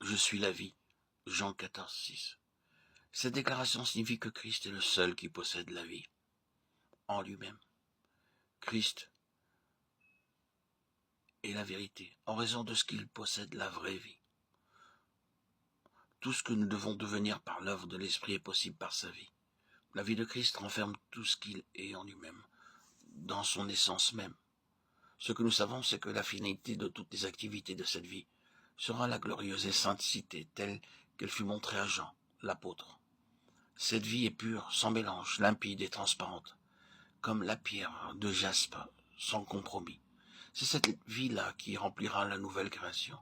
Je suis la vie. Jean 14, 6. Cette déclaration signifie que Christ est le seul qui possède la vie en lui-même. Christ est la vérité, en raison de ce qu'il possède la vraie vie. Tout ce que nous devons devenir par l'œuvre de l'Esprit est possible par sa vie. La vie de Christ renferme tout ce qu'il est en lui-même, dans son essence même. Ce que nous savons, c'est que la finalité de toutes les activités de cette vie sera la glorieuse et sainte cité telle qu'elle fut montrée à Jean, l'apôtre. Cette vie est pure, sans mélange, limpide et transparente, comme la pierre de jaspe, sans compromis. C'est cette vie-là qui remplira la nouvelle création.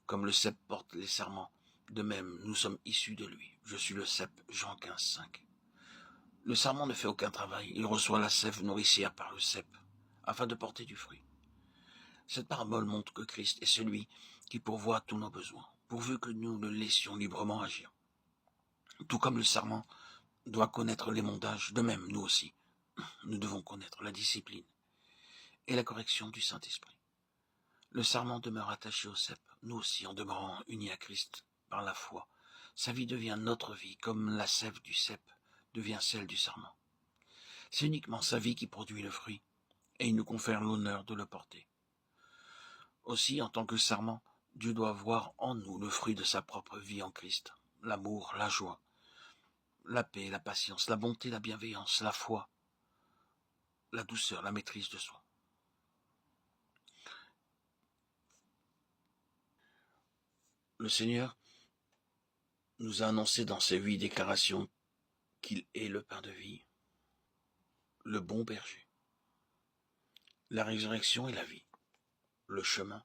Comme le cep porte les serments, de même, nous sommes issus de lui. Je suis le cep, Jean 15, 5. Le sarment ne fait aucun travail, il reçoit la sève nourricière par le cep, afin de porter du fruit. Cette parabole montre que Christ est celui qui pourvoit tous nos besoins, pourvu que nous le laissions librement agir. Tout comme le sarment doit connaître l'émondage, de même, nous aussi, nous devons connaître la discipline et la correction du Saint-Esprit. Le sarment demeure attaché au cep, nous aussi en demeurant unis à Christ par la foi. Sa vie devient notre vie, comme la sève du cep devient celle du sarment. C'est uniquement sa vie qui produit le fruit, et il nous confère l'honneur de le porter. Aussi, en tant que sarment, Dieu doit voir en nous le fruit de sa propre vie en Christ, l'amour, la joie, la paix, la patience, la bonté, la bienveillance, la foi, la douceur, la maîtrise de soi. Le Seigneur nous a annoncé dans ses 8 déclarations qu'il est le pain de vie, le bon berger, la résurrection et la vie, le chemin,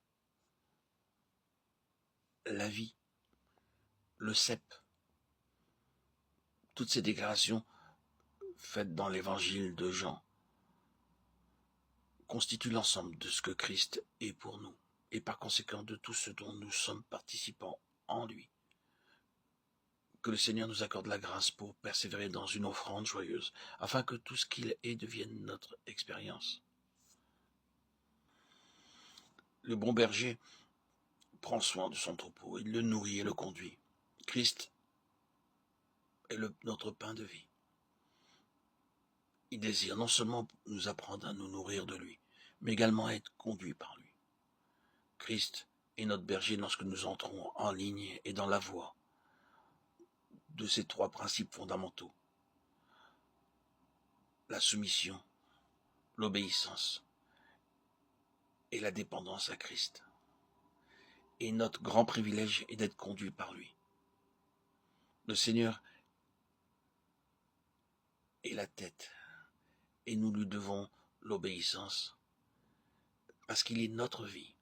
la vie, le cep. Toutes ces déclarations faites dans l'évangile de Jean constituent l'ensemble de ce que Christ est pour nous, et par conséquent de tout ce dont nous sommes participants en lui. Que le Seigneur nous accorde la grâce pour persévérer dans une offrande joyeuse, afin que tout ce qu'il est devienne notre expérience. Le bon berger prend soin de son troupeau, il le nourrit et le conduit. Christ est notre pain de vie. Il désire non seulement nous apprendre à nous nourrir de lui, mais également à être conduits par lui. Christ est notre berger lorsque nous entrons en ligne et dans la voie de ces 3 principes fondamentaux: la soumission, l'obéissance et la dépendance à Christ. Et notre grand privilège est d'être conduit par lui. Le Seigneur est la tête et nous lui devons l'obéissance parce qu'il est notre vie.